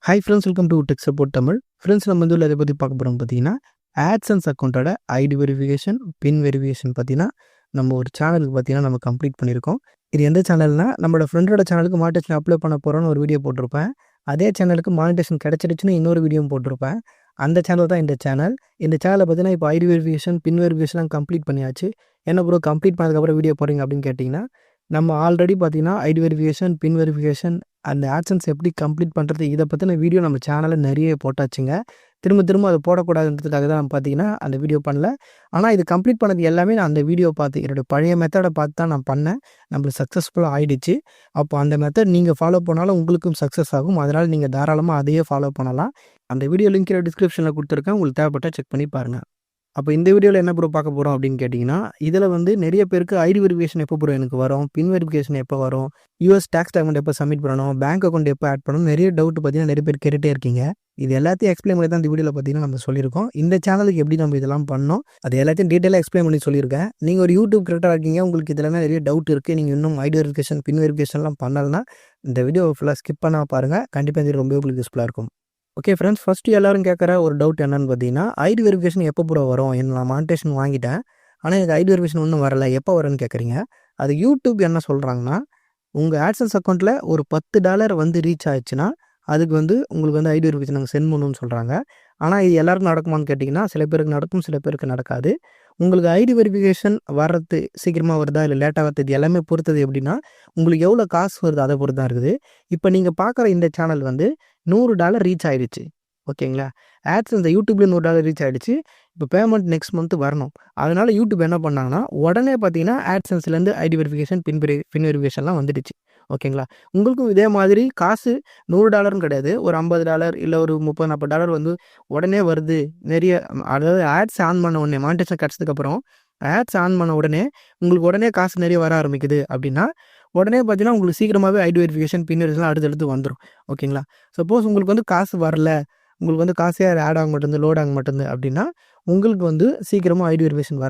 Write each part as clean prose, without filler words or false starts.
Hi friends, welcome to tech support Tamil. Friends, நம்ம வந்து அதை பற்றி பார்க்க போகிறோம். பார்த்தீங்கன்னா ஆட்சன்ஸ் அக்கௌண்ட்டோட ஐடி வெரிஃபிகேஷன், பின் வெரிஃபிகேஷன் பார்த்தீங்கன்னா நம்ம ஒரு சேனலுக்கு பார்த்தீங்கன்னா நம்ம கம்ப்ளீட் பண்ணியிருக்கோம். இது எந்த சேனல்னா, நம்மளோட ஃப்ரெண்டோட சேனலுக்கு மானிட்டேஷன் அப்ளை பண்ண போகிறோன்னு ஒரு வீடியோ போட்டிருப்பேன். அதே சேனலுக்கு மானிட்டேஷன் கிடச்சிடுச்சுன்னு இன்னொரு வீடியோ போட்டிருப்பேன். அந்த சேனல் தான் இந்த சேனல். இந்த சேனலில் பார்த்தீங்கன்னா இப்போ ஐடி வெரிஃபிகேஷன், பின் வெரிஃபிகேஷன்லாம் கம்ப்ளீட் பண்ணியாச்சு. என்ன ப்ரோ கம்ப்ளீட் பண்ணதுக்கப்புறம் வீடியோ போடுறீங்க அப்படின்னு கேட்டிங்கன்னா, நம்ம ஆல்ரெடி பார்த்தீங்கன்னா ஐடி வெரிஃபிகேஷன், பின் வெரிஃபிகேஷன், அந்த ஆட்சன்ஸ் எப்படி கம்ப்ளீட் பண்ணுறது, இதை பற்றின வீடியோ நம்ம சேனலில் நிறைய போட்டாச்சுங்க. திரும்ப அதை போடக்கூடாதுன்றதுக்காக தான் நம்ம பார்த்தீங்கன்னா அந்த வீடியோ பண்ணல. ஆனால் இது கம்ப்ளீட் பண்ணது எல்லாமே நான் அந்த வீடியோ பார்த்து, என்னோடய பழைய மெத்தடை பார்த்து தான் நான் பண்ணேன். நம்மளுக்கு சக்ஸஸ்ஃபுல்லாக ஆகிடுச்சு. அப்போ அந்த மெத்தட் நீங்கள் ஃபாலோ பண்ணாலும் உங்களுக்கும் சக்ஸஸ் ஆகும். அதனால் நீங்கள் தாராளமாக அதையே ஃபாலோ பண்ணலாம். அந்த வீடியோ லிங்க் டிஸ்கிரிப்ஷனில் கொடுத்துருக்கேன். உங்களுக்கு தேவைப்பட்டால் செக் பண்ணி பாருங்கள். அப்போ இந்த வீடியோவில் என்ன ப்ரோ பார்க்க போகிறோம் அப்படின்னு கேட்டிங்கன்னா, இதில் வந்து நிறைய பேருக்கு ஐடி வெரிஃபிகேஷன் எப்போ ப்ரோ எனக்கு வரும், பின் வெரிஃபிகேஷன் எப்போ வரும், யூஎஸ் டேக்ஸ் டாக்குமெண்ட் எப்போ சப்மிட் பண்ணணும், பேங்க் அக்கௌண்ட் எப்போ ஆட் பண்ணணும், நிறைய டவுட் பார்த்தீங்கன்னா நிறைய பேர் கேட்டுகிட்டே இருக்கீங்க. இது எல்லாத்தையும் எக்ஸ்பிளைன் பண்ணி தான் இந்த வீடியோவில் பார்த்தீங்கன்னா நம்ம சொல்லியிருக்கோம். இந்த சேனலுக்கு எப்படி நம்ம இதெல்லாம் பண்ணோம், அது எல்லாத்தையும் டீட்டெயிலாக எக்ஸ்பிளைன் பண்ணி சொல்லியிருக்கேன். நீங்கள் ஒரு யூடியூப் கிரியேட்டராக இருக்கீங்க, உங்களுக்கு இதில் நிறைய டவுட் இருக்குது, நீங்கள் இன்னும் ஐடி வெரிஃபிகேஷன், பின் வெரிஃபிகேஷன்லாம் பண்ணலைன்னா இந்த வீடியோ ஃபுல்லாக ஸ்கிப் பண்ணால் பாருங்கள். கண்டிப்பாக இது ரொம்ப உங்களுக்கு யூஸ்ஃபுல்லாக இருக்கும். ஓகே ஃப்ரெண்ட்ஸ், ஃபஸ்ட்டு எல்லோரும் கேட்குற ஒரு டவுட் என்னென்னு பார்த்தீங்கன்னா, ஐடி வெரிஃபிகேஷன் எப்போ ப்ரோ வரும், நான் மானிட்டேஷன் வாங்கிட்டேன், ஆனால் எனக்கு ஐடி வெரிஃபிகேஷன் இன்னும் வரல, எப்போ வரும்னு கேட்குறீங்க. அது யூடியூப் என்ன சொல்கிறாங்கன்னா, உங்கள் ஆட்சன்ஸ் அக்கௌண்ட்டில் ஒரு $10 வந்து ரீச் ஆயிடுச்சுன்னா அதுக்கு வந்து உங்களுக்கு வந்து ஐடி வெரிஃபிகேஷன் நாங்கள் சென்ட் பண்ணணும்னு சொல்கிறாங்க. ஆனால் இது எல்லாருக்கும் நடக்குமான்னு கேட்டிங்கன்னா, சில பேருக்கு நடக்கும், சில பேருக்கு நடக்காது. உங்களுக்கு ஐடி வெரிஃபிகேஷன் வர்றது சீக்கிரமாக வருதா இல்லை லேட்டாக வருது, இது எல்லாமே பொறுத்தது எப்படின்னா, உங்களுக்கு எவ்வளோ காசு வருது அதை பொறுத்து தான் இருக்குது. இப்போ நீங்கள் பார்க்குற இந்த சேனல் வந்து $100 ரீச் ஆகிடுச்சு. ஓகேங்களா, ஆட்ஸ் இந்த யூடியூப்லேயும் $100 ரீச் ஆகிடுச்சு. இப்போ பேமெண்ட் நெக்ஸ்ட் மந்த் வரணும். அதனால் யூடியூப் என்ன பண்ணாங்கன்னா, உடனே பார்த்தீங்கன்னா ஆட்சன்ஸ்லேருந்து ஐடி வெரிஃபிகேஷன், பின் வெரிஃபிகேஷன்லாம் வந்துடுச்சு. ஓகேங்களா, உங்களுக்கும் இதே மாதிரி காசு $100 கிடையாது, ஒரு $50 இல்லை ஒரு $30-40 வந்து உடனே வருது. நிறைய அதாவது ஆட்ஸ் ஆன் பண்ண உடனே, மானிட்டேஷன் கிடச்சதுக்கப்புறம் ஆட்ஸ் ஆன் பண்ண உடனே உங்களுக்கு உடனே காசு நிறைய வர ஆரம்பிக்குது அப்படின்னா, உடனே பார்த்தீங்கன்னா உங்களுக்கு சீக்கிரமாகவே ஐடி வெரிஃபிகேஷன், பின் வெரிஃபிகேஷன் அடுத்தடுத்து வந்துடும். ஓகேங்களா, சப்போஸ் உங்களுக்கு வந்து காசு வரல, உங்களுக்கு வந்து காசே ஆட் ஆக மாட்டேங்குது, லோட் ஆக மாட்டேங்குது அப்படின்னா, உங்களுக்கு வந்து சீக்கிரமாக ஐடி வெரிஃபிகேஷன்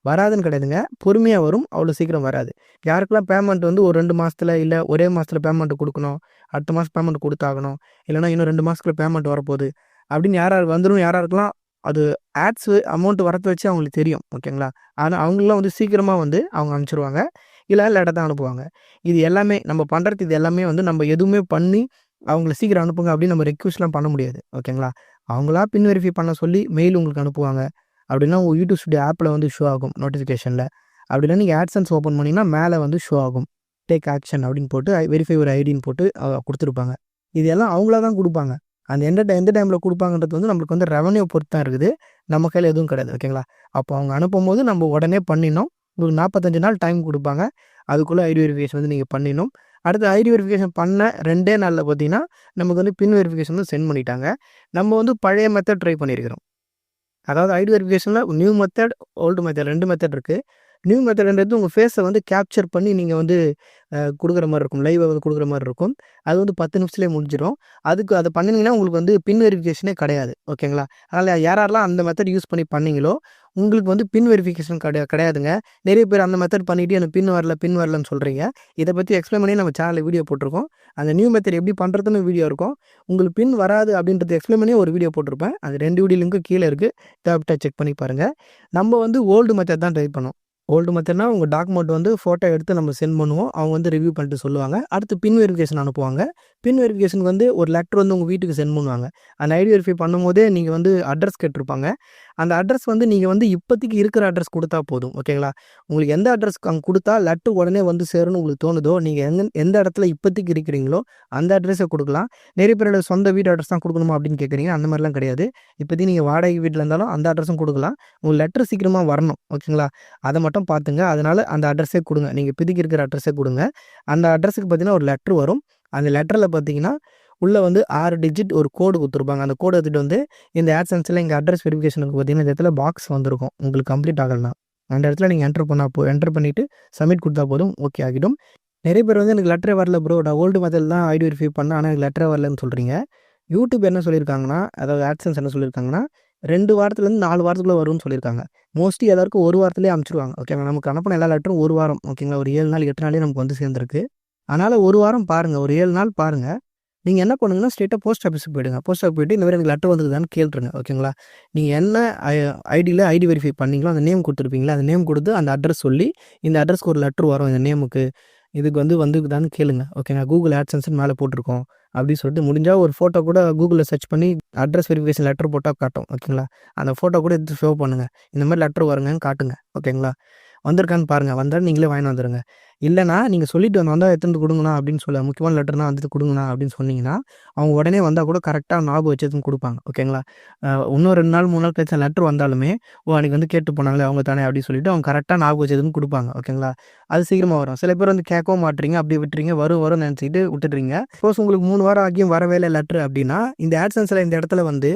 வராதுன்னு கிடையாதுங்க. பொறுமையாக வரும், அவ்வளோ சீக்கிரம் வராது. யாருக்கெல்லாம் பேமெண்ட் வந்து ஒரு 2 மாதத்தில் இல்லை ஒரே மாதத்தில் பேமெண்ட் கொடுக்கணும், அடுத்த மாதம் பேமெண்ட் கொடுத்தாகணும், இல்லைனா இன்னும் 2 மாதத்துக்குள்ள பேமெண்ட் வரப்போகுது அப்படின்னு யார் வந்துடும், யாராருக்கெல்லாம் அது ஆட்ஸு அமௌண்ட் வரத்து வச்சு அவங்களுக்கு தெரியும். ஓகேங்களா, ஆனால் அவங்களாம் வந்து சீக்கிரமாக வந்து அவங்க அனுப்பிச்சிடுவாங்க, இல்லை லேட்டாக தான் அனுப்புவாங்க. இது எல்லாமே நம்ம பண்ணுறது, இது எல்லாமே வந்து நம்ம எதுவுமே பண்ணி அவங்கள சீக்கிரம் அனுப்புங்க அப்படின்னு நம்ம ரெக்வஸ்ட்லாம் பண்ண முடியாது. ஓகேங்களா, அவங்களா பின் வெரிஃபை பண்ண சொல்லி மெயில் உங்களுக்கு அனுப்புவாங்க. அப்படின்னா உங்கள் யூடியூப் ஸ்டுடியோ ஆப்பில் வந்து ஷோ ஆகும் நோட்டிஃபிகேஷனில். அப்படின்னா நீங்கள் ஆட்சன்ஸ் ஓப்பன் பண்ணிங்கன்னா மேலே வந்து ஷோ ஆகும், டேக் ஆக்ஷன் அப்படின்னு போட்டு வெரிஃபை ஒரு ஐடின்னு போட்டு கொடுத்துருப்பாங்க. இது எல்லாம் அவங்களா தான் கொடுப்பாங்க. அந்த எந்த டைமில் கொடுப்பாங்கன்றது வந்து நம்மளுக்கு வந்து ரெவன்யூ பொறுத்து தான் இருக்குது, நம்ம கையில் எதுவும் கிடையாது. ஓகேங்களா, அப்போ அவங்க அனுப்பும் போது நம்ம உடனே பண்ணிடணும். உங்களுக்கு 45 நாள் டைம் கொடுப்பாங்க, அதுக்குள்ளே ஐடி வெரிஃபிகேஷன் வந்து நீங்கள் பண்ணிடணும். அடுத்து ஐடி வெரிஃபிகேஷன் பண்ண 2 நாளில் பார்த்தீங்கன்னா நமக்கு வந்து பின் வெரிஃபிகேஷன் வந்து சென்ட் பண்ணிட்டாங்க. நம்ம வந்து பழைய மெத்தட் ட்ரை பண்ணியிருக்கிறோம். அதாவது ஐடி வெரிஃபிகேஷனில் new method, old method 2 method இருக்குது. நியூ மெத்தட்ன்றது உங்கள் ஃபேஸை வந்து கேப்சர் பண்ணி நீங்கள் வந்து கொடுக்குற மாதிரி இருக்கும், லைவாக வந்து கொடுக்குற மாதிரி இருக்கும். அது வந்து 10 நிமிஷத்துலேயே முடிஞ்சிடும். அதை பண்ணிங்கன்னா உங்களுக்கு வந்து பின் வெரிஃபிகேஷனே கிடையாது. ஓகேங்களா, அதனால் யாரெல்லாம் அந்த மெத்தட் யூஸ் பண்ணி பண்ணீங்களோ உங்களுக்கு வந்து பின் வெரிஃபிகேஷன் கிடையாதுங்க. நிறைய பேர் அந்த மெத்தட் பண்ணிவிட்டு எனக்கு பின் வரலன்னு சொல்கிறீங்க. இதை பற்றி எக்ஸ்பிளைன் பண்ணி நம்ம சேனலில் வீடியோ போட்டிருக்கோம். அந்த நியூ மெத்தட் எப்படி பண்ணுறதுன்னு வீடியோ இருக்கும். உங்களுக்கு பின் வராது அப்படின்றது எக்ஸ்பிளைன் பண்ணி ஒரு வீடியோ போட்டிருப்பேன். அது 2 வீடியோ லிங்க்கும் கீழே இருக்குது, தேவைப்பட்டா செக் பண்ணி பாருங்கள். நம்ம வந்து ஓல்டு மெத்தட் தான் ட்ரை பண்ணோம். ஓல்டு மெத்தட்னா உங்கள் டாக்குமெண்ட் வந்து ஃபோட்டோ எடுத்து நம்ம சென்ட் பண்ணுவோம், அவங்க வந்து ரிவ்யூ பண்ணிட்டு சொல்லுவாங்க. அடுத்து பின் வெரிஃபிகேஷன் அனுப்புவாங்க. பின் வெரிஃபிகேஷனுக்கு வந்து ஒரு லெட்டர் வந்து உங்கள் வீட்டுக்கு சென்ட் பண்ணுவாங்க. அந்த ஐடி வெரிஃபை பண்ணும்போதே நீங்கள் வந்து அட்ரஸ் கேட்டிருப்பாங்க. அந்த அட்ரஸ் வந்து நீங்கள் வந்து இப்போதைக்கு இருக்கிற அட்ரஸ் கொடுத்தா போதும். ஓகேங்களா, உங்களுக்கு எந்த அட்ரஸ்க்கு அங்கே கொடுத்தா லெட்டர் உடனே வந்து சேரும்னு உங்களுக்கு தோணுதோ, நீங்கள் எந்த இடத்துல இப்போதைக்கு இருக்கிறீங்களோ அந்த அட்ரஸை கொடுக்கலாம். நிறைய பேரோட சொந்த வீடு அட்ரஸ் தான் கொடுக்கணுமா அப்படின்னு கேட்குறீங்க. அந்த மாதிரிலாம் கிடையாது. இப்போதைக்கு நீங்கள் வாடகை வீட்டில் இருந்தாலும் அந்த அட்ரஸும் கொடுக்கலாம். உங்களுக்கு லெட்டர் சீக்கிரமாக வரணும். ஓகேங்களா, அதை மட்டும் பார்த்துங்க. அதனால் அந்த அட்ரஸே கொடுங்க, நீங்கள் இப்போதைக்கு இருக்கிற அட்ரஸே கொடுங்க. அந்த அட்ரஸுக்கு பார்த்தீங்கன்னா ஒரு லெட்ரு வரும். அந்த லெட்டரில் பார்த்தீங்கன்னா உள்ளே வந்து 6 டிஜிட் ஒரு கோடு கொடுத்துருப்பாங்க. அந்த கோடு எடுத்துகிட்டு வந்து இந்த ஆட்சன்ஸில் இங்கே அட்ரஸ் வெரிஃபிகேஷனுக்கு பார்த்தீங்கன்னா இந்த இடத்துல பாக்ஸ் வந்திருக்கும். உங்களுக்கு கம்ப்ளீட் ஆகலைன்னா அந்த இடத்துல நீங்கள் என்டர் பண்ணிவிட்டு சப்மிட் கொடுத்தா போதும், ஓகே ஆகிடும். நிறைய பேர் வந்து எனக்கு லெட்டரே வரல ப்ரோ, நான் ஓல்டு மெத்தட் தான் ஐடி வெரிஃபை பண்ணேன், ஆனால் எனக்கு லெட்டரே வரலன்னு சொல்கிறீங்க. யூடியூப் என்ன சொல்லியிருக்காங்கன்னா, அதாவது ஆட்சன்ஸ் என்ன சொல்லியிருக்காங்கன்னா 2 வாரத்துலேருந்து 4 வாரத்துக்குள்ளே வரும்னு சொல்லியிருக்காங்க. மோஸ்ட்லி எல்லாருக்கும் 1 வாரத்துலேயே அனுப்பிச்சிடுவாங்க. ஓகேங்களா, நமக்கு அனுப்பின எல்லா லெட்டரும் 1 வாரம். ஓகேங்களா, ஒரு 7 நாள் 8 நாளே நமக்கு வந்து சேர்ந்துருக்கு. அதனால் 1 வாரம் பாருங்கள், ஒரு 7 நாள் பாருங்கள். நீங்கள் என்ன பண்ணுங்கன்னா ஸ்ட்ரெயிட்டாக போஸ்ட் ஆஃபீஸுக்கு போயிடுங்க. போஸ்ட் ஆஃபீஸ் போயிட்டு இந்த மாதிரி எனக்கு லெட்டர் வந்திருக்குதான்னு கேட்டுருங்க. ஓகேங்களா? நீங்கள் என்ன ஐடியில் ஐடி வெரிஃபை பண்ணீங்களோ அந்த நேம் கொடுத்துருப்பீங்களா, அந்த நேம் கொடுத்து அந்த அட்ரஸ் சொல்லி, இந்த அட்ரஸ்க்கு ஒரு லெட்டர் வரும் இந்த நேமுக்கு, இதுக்கு வந்துருக்குதான்னு கேளுங்க. ஓகேங்களா? கூகுள் ஆட்சன்ஸ்னு மேலே போட்டிருக்கோம் அப்படின்னு சொல்லிட்டு முடிஞ்சால் ஒரு ஃபோட்டோ கூட கூகுளில் சர்ச் பண்ணி அட்ரஸ் வெரிஃபிகேஷன் லெட்டர் போட்டால் காட்டும். ஓகேங்களா? அந்த ஃபோட்டோ கூட எடுத்து ஷோ பண்ணுங்கள். இந்த மாதிரி லெட்டர் வருங்கன்னு காட்டுங்க. ஓகேங்களா? வந்திருக்கான்னு பாருங்கள். வந்தால் நீங்களே வாங்கிட்டு வந்துடுங்க. இல்லைனா நீங்கள் சொல்லிட்டு வந்தால் எடுத்துகிட்டு கொடுங்கண்ணா அப்படின்னு சொல்ல, முக்கியமான லெட்டர்னா வந்துட்டு கொடுங்கண்ணா அப்படின்னு சொன்னீங்கன்னா அவங்க உடனே வந்தால் கூட கரெக்டாக ஞாபகம் வச்சு எடுத்துன்னு கொடுப்பாங்க. ஓகேங்களா? இன்னும் 2 நாள் 3 நாள் கழிச்சு லெட்டர் வந்தாலுமே அன்றைக்கி வந்து கேட்டு போனாங்களே அவங்க தானே அப்படின்னு சொல்லிட்டு அவங்க கரெக்டாக ஞாபகம் வச்சு எதுன்னு கொடுப்பாங்க. ஓகேங்களா? அது சீக்கிரமாக வரும். சில பேர் வந்து கேட்கவும் மாட்டுறீங்க, அப்படியே விட்டுறீங்க, வரும்னு நினச்சிட்டு விட்டுடுறீங்க. சப்போஸ் உங்களுக்கு 3 வாரம் ஆகியும் வரவே இல்லை லெட்ரு அப்படின்னா இந்த ஆட்சன்ஸில் இந்த இடத்துல வந்து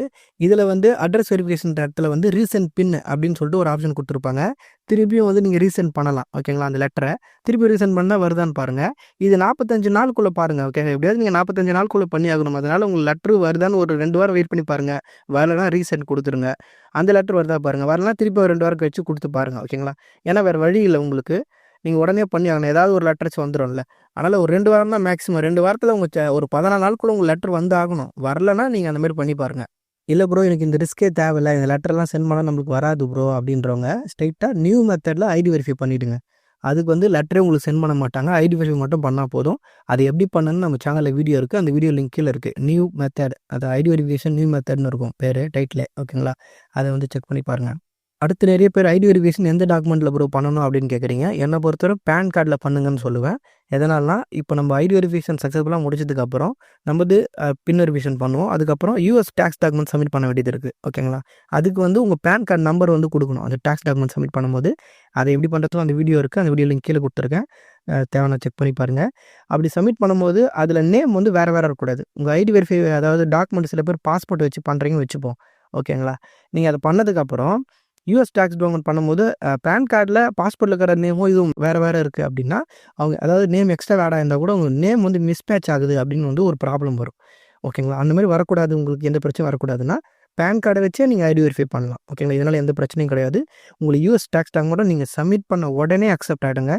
இதில் வந்து அட்ரஸ் வெரிஃபிகேஷன் இடத்துல வந்து ரீசெண்ட் பின் அப்படின்னு சொல்லிட்டு ஒரு ஆப்ஷன் கொடுத்துருப்பாங்க. திருப்பியும் வந்து நீங்கள் ரீசெண்ட் பண்ணலாம். ஓகேங்களா? அந்த லெட்டரை திருப்பி ரீசெண்ட் பண்ணால் வருதான்னு பாருங்கள். இது 45 நாளுக்குள்ளே பாருங்கள். ஓகே, எப்படியாவது நீங்கள் 45 நாளுக்குள்ளே பண்ணி ஆகணும். அதனால் உங்களுக்கு லெட்ரு வருதான்னு ஒரு 2 வாரம் வெயிட் பண்ணி பாருங்கள். வரலைன்னா ரீசெண்ட் கொடுத்துருங்க. அந்த லெட்ரு வருதா பாருங்கள். வரலன்னா திருப்பி ஒரு 2 வாரம் கழிச்சு கொடுத்து பாருங்கள். ஓகேங்களா? ஏன்னா வேறு வழி இல்லை உங்களுக்கு. நீங்கள் உடனே பண்ணி ஆகணும். ஏதாவது ஒரு லெட்டர்ஸ் வந்துடும்ல. அதனால் ஒரு 2 வாரம் தான் மேக்ஸிமம். 2 வாரத்தில் உங்கள் ஒரு 14 நாளுக்குள்ளே உங்கள் லெட்ரு வந்து ஆகணும். வரலைன்னா நீங்கள் அந்த மாதிரி பண்ணி பாருங்கள். இல்லை ப்ரோ, எனக்கு இந்த ரிஸ்க்கே தேவையில்லை, இந்த லெட்டர்லாம் சென்ட் பண்ணால் நம்மளுக்கு வராது ப்ரோ அப்படின்றவங்க ஸ்ட்ரைட்டாக நியூ மெத்தடில் ஐடி வெரிஃபை பண்ணிவிடுங்க. அதுக்கு வந்து லெட்டரே உங்களுக்கு சென்ட் பண்ண மாட்டாங்க. ஐடி வெரிஃபை மட்டும் பண்ணால் போதும். அது எப்படி பண்ணணும்னு நம்ம சேனலில் வீடியோ இருக்குது. அந்த வீடியோ லிங்க் கீழே இருக்குது. நியூ மெத்தட், அது ஐடி வெரிஃபிகேஷன் நியூ மெத்தட்னு இருக்கும் பேர் டைட்டில். ஓகேங்களா? அதை வந்து செக் பண்ணி பாருங்கள். அடுத்து நிறைய பேர் ஐடி வெரிஃபிகேஷன் எந்த டாக்குமெண்ட்டில் ப்ரோ பண்ணணும் அப்படின்னு கேட்குறீங்க. என்னை பொறுத்தவரை பேன் கார்டில் பண்ணுங்கன்னு சொல்லுவேன். எதனால்னா இப்போ நம்ம ஐடி வெரிஃபிகேஷன் சக்ஸஸ்ஃபுல்லாக முடிச்சதுக்கப்புறம் நம்ம பின் வெரிஃபிகேஷன் பண்ணுவோம். அதுக்கப்புறம் யூஎஸ் டேக்ஸ் டாக்குமெண்ட் சப்மிட் பண்ண வேண்டியது இருக்குது. ஓகேங்களா? அதுக்கு வந்து உங்கள் பேன் கார்டு நம்பர் வந்து கொடுக்கணும். அந்த டேக்ஸ் டாக்குமெண்ட் சப்மிட் பண்ணும்போது அதை எப்படி பண்ணுறதுக்கும் அந்த வீடியோ இருக்குது. அந்த வீடியோ லிங்க் கீழே கொடுத்துருக்கேன். தேவையான செக் பண்ணி பாருங்கள். அப்படி சப்மிட் பண்ணும்போது அதில் நேம் வந்து வேறு இருக்கக்கூடாது. உங்கள் ஐடி வெரிஃபை அதாவது டாக்குமெண்ட் சில பேர் பாஸ்போர்ட் வச்சு பண்ணுறீங்கன்னு வச்சுப்போம். ஓகேங்களா? நீங்கள் அதை பண்ணதுக்கப்புறம் யூஎஸ் டேக்ஸ் டாக்குமெண்ட் பண்ணும்போது பேன் கார்டில் பாஸ்போர்ட்டில் இருக்கிற நேமும் இதுவும் வேறு இருக்குது அப்படின்னா அவங்க அதாவது நேம் எக்ஸ்ட்ரா ஆட் ஆயிருந்தால் கூட உங்கள் நேம் வந்து மிஸ்மேட்ச் ஆகுது அப்படின்னு வந்து ஒரு ப்ராப்ளம் வரும். ஓகேங்களா? அந்த மாதிரி வரக்கூடாது. உங்களுக்கு எந்த பிரச்சனையும் வரக்கூடாதுன்னா பேன் கார்டை வச்சே நீங்கள் ஐடி வெரிஃபை பண்ணலாம். ஓகேங்களா? இதனால் எந்த பிரச்சனையும் கிடையாது. உங்களுக்கு யூஎஸ் டேக்ஸ் டாக்குமெண்ட்டை நீங்கள் சப்மிட் பண்ண உடனே அக்செப்ட் ஆகிடுங்க.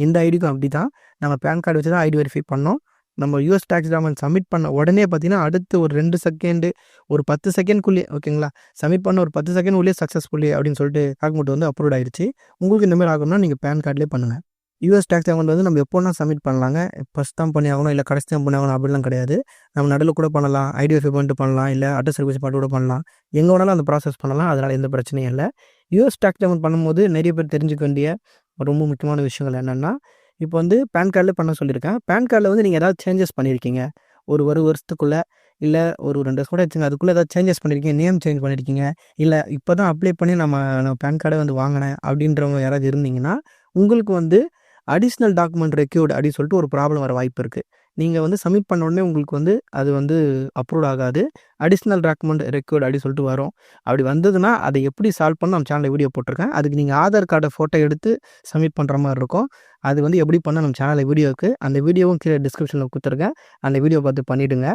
இந்த ஐடிக்கும் அப்படி தான். நம்ம பேன் கார்டு வச்சு தான் ஐடி வெரிஃபை பண்ணோம். நம்ம யூஎஸ் டேக்ஸ் டாக்குமெண்ட் சப்மிட் பண்ண உடனே பார்த்தீங்கன்னா அடுத்து ஒரு 2 செகண்டு ஒரு 10 செகண்ட்குள்ளேயே ஓகேங்களா? சப்மிட் பண்ண ஒரு 10 செகண்ட் உள்ளே சக்ஸஸ்ஃபுல்லி அப்படின்னு சொல்லிட்டு டாக்குமெண்ட் வந்து அப்ரூவ் ஆயிடுச்சு. உங்களுக்கு இந்த மாதிரி ஆகணும்னா நீங்கள் பேன் கார்ட்லேயே பண்ணுங்கள். யூஎஸ் டேக்ஸ் டாக்குமெண்ட் வந்து நம்ம எப்போனா சப்மிட் பண்ணலாங்க. ஃபஸ்ட் தான் பண்ணி ஆகணும், இல்லை கடைசி தான் பண்ணி ஆகணும் அப்படிலாம் கிடையாது. நம்ம நடுவில் கூட பண்ணலாம், ஐடி வெரிஃபை பண்ணிட்டு பண்ணலாம், இல்லை அட்ரஸ் வெரிஃபிகேஷன் பண்ணிட்டு கூட பண்ணலாம். எங்கே வேணாலும் அந்த ப்ராசஸ் பண்ணலாம். அதனால் எந்த பிரச்சனையும் இல்லை. யூஎஸ் டேக்ஸ் டாக்குமெண்ட் பண்ணும்போது நிறைய பேர் தெரிஞ்சுக்க வேண்டிய ரொம்ப முக்கியமான விஷயங்கள் என்னென்னா, இப்போ வந்து பேன் கார்டில் பண்ண சொல்லியிருக்கேன். பேன் கார்டில் வந்து நீங்கள் ஏதாவது சேஞ்சஸ் பண்ணியிருக்கீங்க ஒரு வருஷத்துக்குள்ளே, இல்லை ஒரு 2 வருஷம் கூட வச்சுங்க, அதுக்குள்ளே ஏதாவது சேஞ்சஸ் பண்ணியிருக்கீங்க, நேம் சேஞ்ச் பண்ணியிருக்கீங்க, இல்லை இப்போ தான் அப்ளை பண்ணி நம்ம பேன் கார்டை வந்து வாங்கினேன் அப்படின்றவங்க யாராவது இருந்தீங்கன்னா உங்களுக்கு வந்து அடிஷ்னல் டாக்குமெண்ட் ரெக்யூர்டு அப்படின்னு சொல்லிட்டு ஒரு ப்ராப்ளம் வர வாய்ப்பு இருக்குது. நீங்கள் வந்து சப்மிட் பண்ண உடனே உங்களுக்கு வந்து அது வந்து அப்ரூவ் ஆகாது. அடிஷ்னல் டாக்குமெண்ட் ரெக்யூர்டு அப்படின்னு சொல்லிட்டு வரும். அப்படி வந்ததுன்னா அதை எப்படி சால்வ் பண்ண நம்ம சேனலில் வீடியோ போட்டிருக்கேன். அதுக்கு நீங்கள் ஆதார் கார்டை ஃபோட்டோ எடுத்து சப்மிட் பண்ணுற மாதிரி இருக்கும். அது வந்து எப்படி பண்ண நம்ம சேனலில் வீடியோ இருக்குது. அந்த வீடியோவும் கீழே டிஸ்கிரிப்ஷனில் கொடுத்துருக்கேன். அந்த வீடியோ பார்த்து பண்ணிவிடுங்க.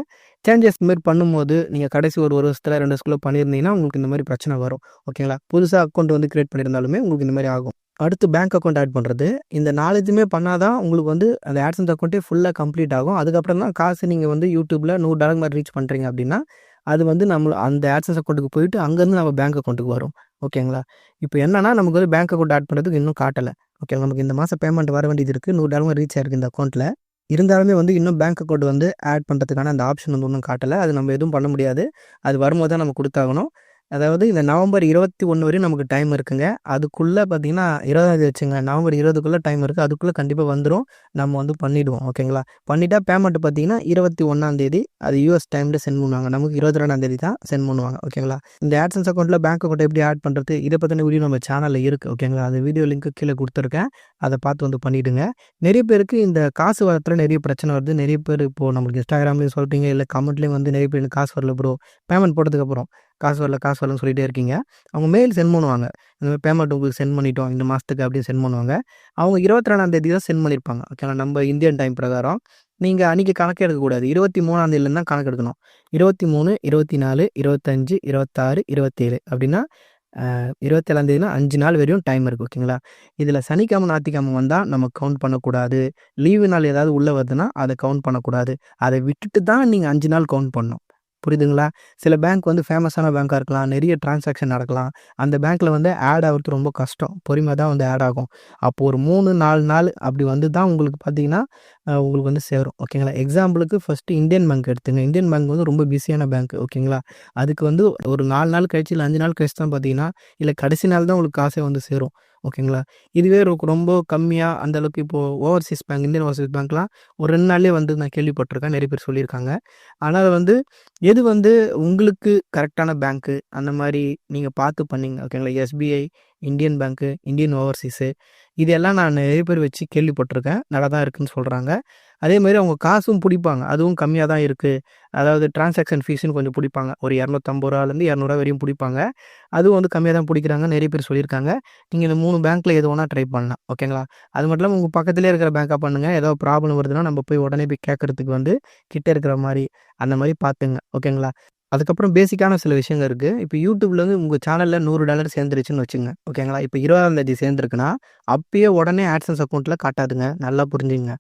சேஞ்சஸ் இந்த மாதிரி பண்ணும்போது நீங்கள் கடைசி ஒரு வருஷத்தில் 2 வருஷத்துக்குள்ளே பண்ணியிருந்தீங்கன்னா உங்களுக்கு இந்த மாதிரி பிரச்சனை வரும். ஓகேங்களா? புதுசாக அக்கௌண்ட் வந்து க்ரியேட் பண்ணியிருந்தாலுமே உங்களுக்கு இந்த மாதிரி ஆகும். அடுத்து பேங்க் அக்கௌண்ட் ஆட் பண்ணுறது. இந்த 4 இதுவுமே பண்ணால் தான் உங்களுக்கு வந்து அந்த ஆட்சன்ஸ் அக்கௌண்ட்டே ஃபுல்லாக கம்ப்ளீட் ஆகும். அதுக்கப்புறம் தான் காசு நீங்கள் வந்து யூடியூப்பில் $100 மாதிரி ரீச் பண்ணுறீங்க அப்படின்னா அது வந்து நம்ம அந்த ஆட்சன்ஸ் அக்கௌண்ட்டுக்கு போயிட்டு அங்கேருந்து நம்ம பேங்க் அக்கௌண்ட்டுக்கு வரும். ஓகேங்களா? இப்போ என்னன்னா நமக்கு வந்து பேங்க் அக்கௌண்ட் ஆட் பண்ணுறதுக்கு இன்னும் காட்டலை. ஓகே, நமக்கு இந்த மாதம் பேமெண்ட் வர வேண்டியது இருக்குது. $100 ரீச் ஆயிருக்கு இந்த அக்கௌண்ட்டில். இருந்தாலுமே வந்து இன்னும் பேங்க் அக்கௌண்ட் வந்து ஆட் பண்ணுறதுக்கான அந்த ஆப்ஷன் வந்து இன்னும் காட்டலை. அது நம்ம எதுவும் பண்ண முடியாது. அது வரும்போது தான் நம்ம கொடுத்தாகணும். அதாவது இந்த நவம்பர் 21 வரையும் நமக்கு டைம் இருக்குங்க. அதுக்குள்ளே பார்த்தீங்கன்னா 20 வச்சுங்க. நவம்பர் 20க்குள்ளே டைம் இருக்குது. அதுக்குள்ளே கண்டிப்பாக வந்துடும். நம்ம வந்து பண்ணிவிடுவோம். ஓகேங்களா? பண்ணிட்டா பேமெண்ட் பார்த்தீங்கன்னா 21 அது யூஎஸ் டைமில் சென்ட் பண்ணுவாங்க. நமக்கு 22 தான் சென்ட் பண்ணுவாங்க. ஓகேங்களா? இந்த ஆட்சன்ஸ் அக்கௌண்ட்டில் பேங்க் அக்கௌண்ட் எப்படி ஆட் பண்ணுறது இதை பற்றின வீடியோ நம்ம சேனலில் இருக்குது. ஓகேங்களா? அந்த வீடியோ லிங்க்கு கீழே கொடுத்துருக்கேன். அதை பார்த்து வந்து பண்ணிவிடுங்க. நிறைய பேருக்கு இந்த காசு வரத்தில் நிறைய பிரச்சனை வருது. நிறைய பேர் இப்போது நம்மளுக்கு இன்ஸ்டாகிராம்லேயும் சொல்கிறீங்க, இல்லை கமெண்ட்லேயும் வந்து நிறைய பேர் காசு வரல ப்ரோ, பேமெண்ட் போட்டதுக்கப்புறம் காசு வரலன்னு சொல்லிகிட்டே இருக்கீங்க. அவங்க மெயில் சென்ட் பண்ணுவாங்க. இந்த மாதிரி பேமெண்ட் உங்களுக்கு சென்ட் பண்ணிட்டோம் இந்த மாதத்துக்கு அப்படின்னு சென்ட் பண்ணுவாங்க. அவங்க 22 தான் சென்ட் பண்ணியிருப்பாங்க. ஓகேங்களா? நம்ம இந்தியன் டைம் பிரகாரம் நீங்கள் அன்றைக்கி கணக்கு எடுக்கக்கூடாது. 23 தான் கணக்கு எடுக்கணும். 23, 24, 25, 26, 27 அப்படின்னா 27ஆம் தேதினா 5 நாள் வரையும் டைம் இருக்கு. ஓகேங்களா? இதில சனிக்கிழமை, ஞாயித்துக்கிழமை வந்தா நம்ம கவுண்ட் பண்ணக்கூடாது. லீவு நாள் ஏதாவது உள்ள வருதுன்னா, அத கவுண்ட் பண்ணக்கூடாது. அத விட்டுட்டு தான் நீங்க 5 நாள் கவுண்ட் பண்ணணும். புரியுதுங்களா? சில பேங்க் வந்து ஃபேமஸான பேங்க்கா இருக்கலாம். நெறைய டிரான்சாக்ஷன் நடக்கலாம். அந்த பேங்க்ல வந்து ஆட் ஆகுறது ரொம்ப கஷ்டம். பொறுமையா தான் வந்து ஆட் ஆகும். அப்போ ஒரு 3, 4 நாள் அப்படி வந்து தான் உங்களுக்கு பார்த்தீங்கன்னா, உங்களுக்கு வந்து சேரும். ஓகேங்களா? எக்ஸாம்பிளுக்கு ஃபர்ஸ்ட்டு இந்தியன் பேங்க் எடுத்துங்க. இந்தியன் பேங்க் வந்து ரொம்ப பிஸியான பேங்க். ஓகேங்களா? அதுக்கு வந்து ஒரு 4 நாள் கழிச்சு, இல்ல 5 நாள் கழிச்சு தான் பார்த்தீங்கன்னா, இல்ல கடைசி நாள் தான் உங்களுக்கு காசே வந்து சேரும். ஓகேங்களா? இதுவே ரொம்ப கம்மியா அந்த அளவுக்கு இப்போ ஓவர்சீஸ் பேங்க், இந்தியன் ஓவர்சீஸ் பேங்க்லாம் ஒரு 2 நாள்லயே வந்து நான் கேள்விப்பட்டுருக்கேன். நெறைய பேர் சொல்லியிருக்காங்க. ஆனா வந்து எது வந்து உங்களுக்கு கரெக்ட்டான பேங்க்கு, அந்த மாரி நீங்க பார்த்து பண்ணீங்க. ஓகேங்களா? எஸ்பிஐ, இந்தியன் பேங்க்கு, இந்தியன் ஓவர்சீஸு இது எல்லாம் நான் நெறைய பேர் வச்சு கேள்விப்பட்டுருக்கேன். நல்லா தான் இருக்குன்னு சொல்றாங்க. அதேமாரி அவங்க காசும் புடிப்பாங்க. அதுவும் கம்மியா தான் இருக்கு. அதாவது டிரான்சாக்ஷன் ஃபீஸ்ன்னு கொஞ்சம் புடிப்பாங்க. ஒரு ரூ. 250லேருந்து ரூ. 200 வரையும் புடிப்பாங்க. அதுவும் வந்து கம்மியா தான் புடிக்கிறாங்க. நெறைய பேர் சொல்லியிருக்காங்க. நீங்க இந்த 3 பேங்க்ல எது வேணா ட்ரை பண்ணலாம். ஓகேங்களா? அது மட்டும் இல்லாம உங்க பக்கத்திலேயே இருக்கிற பேங்க்கா பண்ணுங்க. ஏதாவது ப்ராப்ளம் வருதுன்னா, நம்ம போய் உடனே போய் கேட்கறதுக்கு வந்து கிட்ட இருக்கிற மாரி, அந்த மாரி பார்த்துங்க. ஓகேங்களா? அதுக்கப்புறம் பேசிக்கான சில விஷயங்கள் இருக்கு. இப்ப YouTubeல வந்து உங்க சேனல்ல $100 சேர்ந்துருச்சுன்னு வச்சுக்கங்க. ஓகேங்களா? இப்ப 20ஆம் தேதி சேர்ந்திருக்குன்னா, அப்பயே உடனே AdSense அக்கவுண்ட்ல காட்டாதுங்க. நல்லா புரிஞ்சுக்கங்க.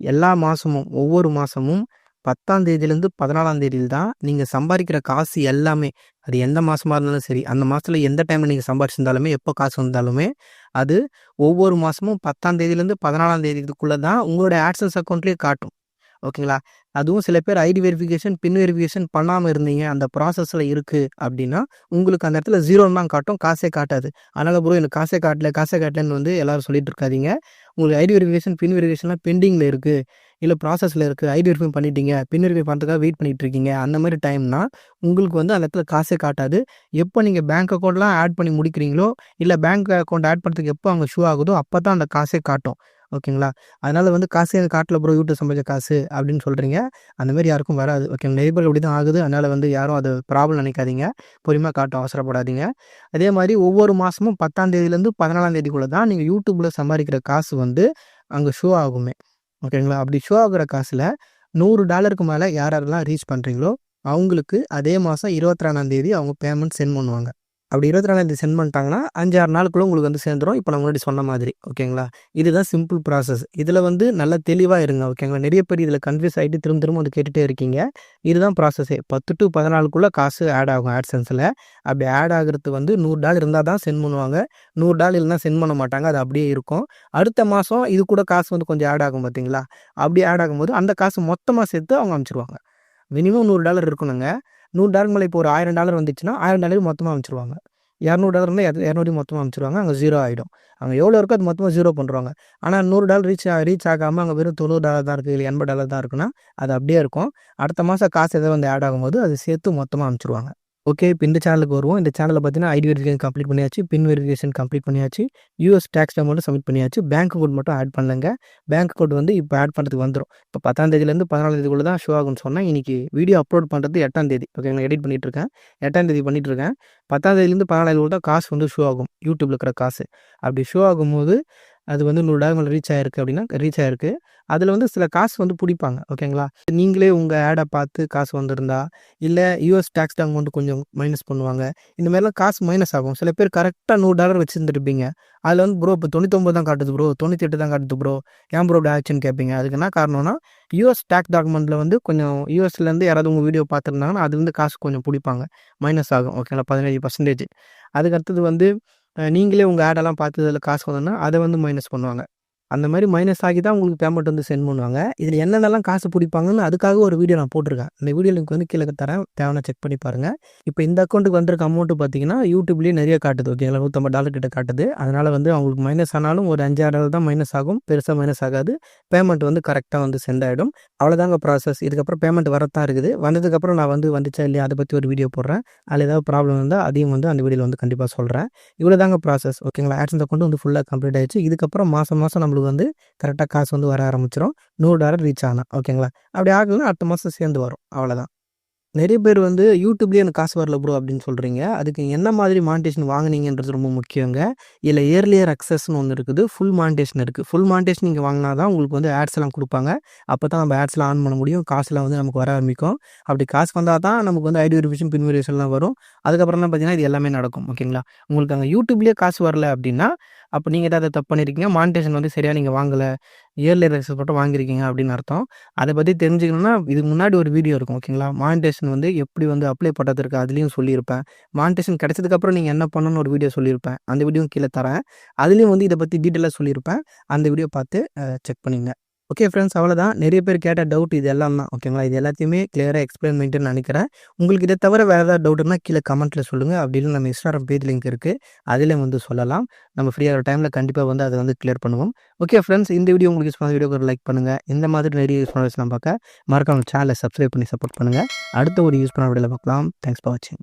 எல்லா மாசமும், ஒவ்வொரு மாசமும் 10ஆம் தேதியிலேருந்து 14ஆம் தேதியில தான் நீங்க சம்பாரிக்கிற காசு எல்லாமே, அது எந்த மாசமா இருந்தாலும் சரி, அந்த மாசத்துல எந்த டைம்ல நீங்க சம்பாரிச்சிருந்தாலுமே, எப்போ காசு வந்தாலுமே, அது ஒவ்வொரு மாசமும் 10ஆம் தேதியிலேருந்து 14ஆம் தேதிக்குள்ள தான் உங்களோட AdSense அக்கவுண்ட்லயே காட்டும். ஓகேங்களா? அதுவும் சில பேர் ஐடி வெரிஃபிகேஷன், பின் வெரிஃபிகேஷன் பண்ணாம இருந்தீங்க. அந்த ப்ராசஸ்ல இருக்கு அப்டின்னா, உங்களுக்கு அந்த இடத்துல 0ன்னு தான் காட்டும். காசே காட்டாது. அதனால ப்ரோ எனக்கு காசே காட்டலன்னு வந்து எல்லாரும் சொல்லிட்டு இருக்காதீங்க. உங்களுக்கு ஐடி வெரிஃபிகேஷன், பின் வெரிஃபிகேஷன்லாம் பெண்டிங்ல இருக்கு. இல்ல ப்ராசஸ்ல இருக்கு. ஐடி வெரிஃபை பண்ணிட்டீங்க. பின் வெரிஃபை பண்றதுக்காக வெயிட் பண்ணிட்டு இருக்கீங்க. அந்த மாரி டைம்னா, உங்களுக்கு வந்து அந்த இடத்துல காசே காட்டாது. எப்போ நீங்க பேங்க் அக்கவுண்ட்லாம் ஆட் பண்ணி முடிக்கிறீங்களோ, இல்ல பேங்க் அக்கவுண்ட் ஆட் பண்றதுக்கு எப்போ அங்க ஷோ ஆகுதோ, அப்ப தான் அந்த காசே காட்டும். ஓகேங்களா? அதனால வந்து காசே காட்டல ப்ரோ யூடியூப் சம்பாதிச்ச காசு அப்படின்னு சொல்றீங்க. அந்த மாரி யாருக்கும் வராது. ஓகே நெறைய பேருக்கு அப்படி தான் ஆகுது. அதனால வந்து யாரும் அது ப்ராப்ளம் நினைக்காதீங்க. பொறுமையா காட்டும். அவசரப்படாதீங்க. அதே மாரி ஒவ்வொரு மாசமும் 10ஆம் தேதியிலேருந்து 14ஆம் தேதிக்குள்ள தான் நீங்க யூடியூப்ல சம்பாதிக்கிற காசு வந்து அங்க ஷோ ஆகுமே. ஓகேங்களா? அப்படி ஷோ ஆகுற காசுல $100க்கு மேல யார் யாரெல்லாம் ரீச் பண்றீங்களோ, அவங்களுக்கு அதே மாசம் 22ஆம் தேதி அவங்க பேமெண்ட் சென்ட் பண்ணுவாங்க. அப்படி 22ஆம் தேதி சென்ட் பண்ணிட்டாங்கன்னா, 5, 6 நாளுக்குள்ள உங்களுக்கு வந்து சேர்ந்துரும். இப்ப நான் முன்னாடி சொன்ன மாதிரி. ஓகேங்களா? இதுதான் சிம்பிள் ப்ராசஸ். இதுல வந்து நல்லா தெளிவா இருங்க. ஓகேங்களா? நெறைய பேர் இதுல கன்ஃப்யூஸ் ஆயிட்டு திரும்ப திரும்ப வந்து கேட்டுட்டே இருக்கீங்க. இதுதான் ப்ராசஸே. 10 டூ 14க்குள்ள காசு ஆட் ஆகும் AdSenseல. அப்படி ஆட் ஆகுறது வந்து $100 இருந்தா தான் சென்ட் பண்ணுவாங்க. $100 இல்லன்னா சென்ட் பண்ண மாட்டாங்க. அது அப்படியே இருக்கும். அடுத்த மாசம் இது கூட காசு வந்து கொஞ்சம் ஆட் ஆகும் பார்த்தீங்களா? அப்படி ஆட் ஆகும்போது அந்த காசு மொத்தமா சேர்த்து அவங்க அனுப்பிச்சுருவாங்க. மினிமம் $100 இருக்கணுங்க. $100 மேல இப்போ ஒரு $1000 வந்துச்சுன்னா, $1000 மொத்தமா அனுப்பிச்சுருவாங்க. $200 இருந்தா 200 மொத்தமா அனுப்பிச்சுருவாங்க. அங்க 0 ஆயிடும். அங்க எவ்வளோ இருக்கோ அது மொத்தமா 0 பண்ணுருவாங்க. ஆனா $100 ரீச் ஆகாம அங்க வெறும் $90 தான் இருக்கு. இல்ல $80 தான் இருக்குன்னா, அது அப்படியே இருக்கும். அடுத்த மாசம் காசு ஏதோ வந்து ஆட் ஆகும்போது, அது சேர்த்து மொத்தமா அனுப்பிச்சுருவாங்க. ஓகே. இப்ப இந்த சேனலுக்கு வருவோம். இந்த சேனல்ல பார்த்தீங்கன்னா, ஐடி வெரிஃபிகேஷன் கம்ப்ளீட் பண்ணியாச்சு. பின் வெரிஃபிகேஷன் கம்ப்ளீட் பண்ணியாச்சு. யுஎஸ் டாக்ஸ் அமௌண்ட் சப்மிட் பண்ணியாச்சு. பேங்க் அக்கவுண்ட் மட்டும் ஆட் பண்ணலங்க. பேங்க் அக்கவுண்ட் வந்து இப்ப ஆட் பண்றதுக்கு வந்துரும். இப்ப 10ஆம் தேதியிலேருந்து 14ஆம் தேதிக்குள்ள தான் ஷோ ஆகும்னு சொன்னேன். இன்னைக்கு வீடியோ அப்லோட் பண்றது 8ஆம் தேதி. ஓகேங்களா? எடிட் பண்ணிட்டு இருக்கேன். 8ஆம் தேதி பண்ணிட்டு இருக்கேன். 10ஆம் தேதியிலேருந்து 14ஆம் தேதிக்குள்ள தான் காசு வந்து ஷோ ஆகும். யூடியூப்ல இருக்கிற காசு. அப்படி ஷோ ஆகும்போது, அது வந்து $100 மேல ரீச் ஆயிருக்கு அப்படின்னா, ரீச் ஆயிருக்கு. அதுல வந்து சில காசு வந்து புடிப்பாங்க. ஓகேங்களா? நீங்களே உங்க ஆட பார்த்து காசு வந்திருந்தா, இல்ல யுஎஸ் டாக்ஸ் அமௌண்ட் கொஞ்சம் மைனஸ் பண்ணுவாங்க. இந்த மாரிலாம் காசு மைனஸ் ஆகும். சில பேர் கரெக்ட்டா $100 வச்சிருந்திருப்பீங்க. அதுல வந்து ப்ரோ இப்ப 99 தான் காட்டுது ப்ரோ, 98 தான் காட்டுது ப்ரோ. ஏன் ப்ரோ இப்படி ஆச்சுன்னு கேட்பீங்க. அதுக்கு என்ன காரணம்னா, யுஎஸ் டாக்ஸ் டாக்குமெண்ட்ல வந்து கொஞ்சம் யுஎஸ்லேருந்து யாராவது உங்க வீடியோ பார்த்துருந்தாங்கன்னா, அதுலருந்து காசு கொஞ்சம் புடிப்பாங்க. மைனஸ் ஆகும். ஓகேங்களா? 15% அதுக்கு அடுத்தது வந்து நீங்களே உங்க ஆடெல்லாம் பார்த்து அதில காசு வந்ததுன்னா, அத வந்து மைனஸ் பண்ணுவாங்க. அந்த மாரி மைனஸ் ஆகி தான் உங்களுக்கு பேமெண்ட் வந்து சென்ட் பண்ணுவாங்க. இதில என்னென்னலாம் காசு புடிப்பாங்கன்னு அதுக்காக ஒரு வீடியோ நான் போட்டுருக்கேன். இந்த வீடியோ லிங்க் வந்து கீழ தரேன். தேவைன்னா செக் பண்ணி பாருங்க. இப்ப இந்த அக்கவுண்ட்டுக்கு வந்திருக்க அமௌண்ட் பார்த்தீங்கன்னா, YouTubeலயே நெறைய காட்டுது. ஓகேங்களா? $150 கிட்ட காட்டுது. அதனால வந்து அவங்களுக்கு மைனஸ் ஆனாலும் ஒரு $5, $6 தான் மைனஸ் ஆகும். பெருசா மைனஸ் ஆகாது. பேமெண்ட் வந்து கரெக்ட்டா வந்து சென்ட் ஆயிடும். அவ்வளோதாங்க ப்ராசஸ். இதுக்கப்புறம் பேமெண்ட் வரத்தான் இருக்குது. வந்ததுக்கப்புறம் நான் வந்து வந்துச்சா இல்லையா அத பத்தி ஒரு வீடியோ போடுறேன். அதில ஏதாவது ப்ராப்ளம் இருந்தா அதையும் வந்து அந்த வீடியோல வந்து கண்டிப்பா சொல்றேன். இவ்வளோதாங்க ப்ராசஸ். ஓகேங்களா? AdSense அக்கவுண்ட் வந்து ஃபுல்லா கம்ப்ளீட் ஆயிருச்சு. இதுக்கப்புறம் மாசம் மாசம் நம்மளுக்கு வந்து கரெக்ட்டா காசு வந்து வர ஆரம்பிச்சுரும். $100 ரீச் ஆனா. ஓகேங்களா? அப்படி ஆகலன்னா அடுத்த மாசம் சேர்ந்து வரும். அவ்வளோதான். நிறைய பேர் வந்து யூடியூப்லேயே எனக்கு காசு வரல ப்ரோ அப்படின்னு சொல்கிறீங்க. அதுக்கு என்ன மாதிரி மானிட்டேஷன் வாங்குனீங்கன்றது ரொம்ப முக்கியங்க. இதில் இயர்லியர் அக்சஸ்ன்னு ஒன்று இருக்குது. ஃபுல் மானிட்டேஷன் இருக்குது. ஃபுல் மானிட்டேஷன் நீங்கள் வாங்கினா தான் உங்களுக்கு வந்து ஆட்ஸ் எல்லாம் கொடுப்பாங்க. அப்போ தான் நம்ம ஆட்ஸ்லாம் ஆன் பண்ண முடியும். காசுலாம் வந்து நமக்கு வர ஆரம்பிக்கும். அப்படி காசு வந்தால் தான் நமக்கு வந்து ஐடி வெரிஃபிகேஷன், பின் வெரிஃபிகேஷன்லாம் வரும். அதுக்கப்புறம் தான் பார்த்தீங்கன்னா இது எல்லாமே நடக்கும். ஓகேங்களா? உங்களுக்கு அங்கே யூடியூப்லேயே காசு வரல அப்படின்னா, அப்போ நீங்கள் ஏதாவது தப்பு பண்ணியிருக்கீங்க. மானிட்டேஷன் வந்து சரியாக நீங்கள் வாங்கலை. இயர்லியர் அக்சஸ் மட்டும் வாங்கியிருக்கீங்க அப்படின்னு அர்த்தம். அதை பற்றி தெரிஞ்சுக்கணுன்னா இதுக்கு முன்னாடி ஒரு வீடியோ இருக்கும். ஓகேங்களா? மானிட்டேஷன் வந்து எப்படி வந்து அப்ளை பண்ணுறதுக்கு அதுலேயும் சொல்லியிருப்பேன். மானிட்டேஷன் கிடைச்சதுக்கப்புறம் நீங்கள் என்ன பண்ணணும்னு ஒரு வீடியோ சொல்லியிருப்பேன். அந்த வீடியோவும் கீழே தரேன். அதுலேயும் வந்து இதை பற்றி டீட்டெயிலாக சொல்லியிருப்பேன். அந்த வீடியோ பார்த்து செக் பண்ணிங்க. ஓகே ஃப்ரெண்ட்ஸ், அவ்வளோதான். நிறைய பேர் கேட்ட டவுட் இது எல்லாம் தான். ஓகேங்களா? இது எல்லாத்தையுமே கிளியராக எக்ஸ்பிளைன் பண்ணிட்டேன்னு நினைக்கிறேன். உங்களுக்கு இதை தவிர வேறு ஏதாவது டவுட் இருந்தால் கீழே கமெண்ட்டில் சொல்லுங்கள். அப்படி இல்லை நம்ம இன்ஸ்டாகிராம் பேஜ் லிங்க் இருக்குது. அதிலே வந்து சொல்லலாம். நம்ம ஃப்ரீயாக ஒரு டைமில் கண்டிப்பாக வந்து அதை வந்து கிளியர் பண்ணுவோம். ஓகே ஃப்ரெண்ட்ஸ், இந்த வீடியோ உங்களுக்கு யூஸ் பண்ண வீடியோக்கு ஒரு லைக் பண்ணுங்கள். இந்த மாதிரி நிறைய யூஸ் பண்ண பார்க்க மறக்காம சேனலை சப்ஸ்கிரைப் பண்ணி சப்போர்ட் பண்ணுங்கள். அடுத்த ஒரு யூஸ் பண்ண வீடியோவில் பார்க்கலாம். தேங்க்ஸ் ஃபார் வாட்சிங்.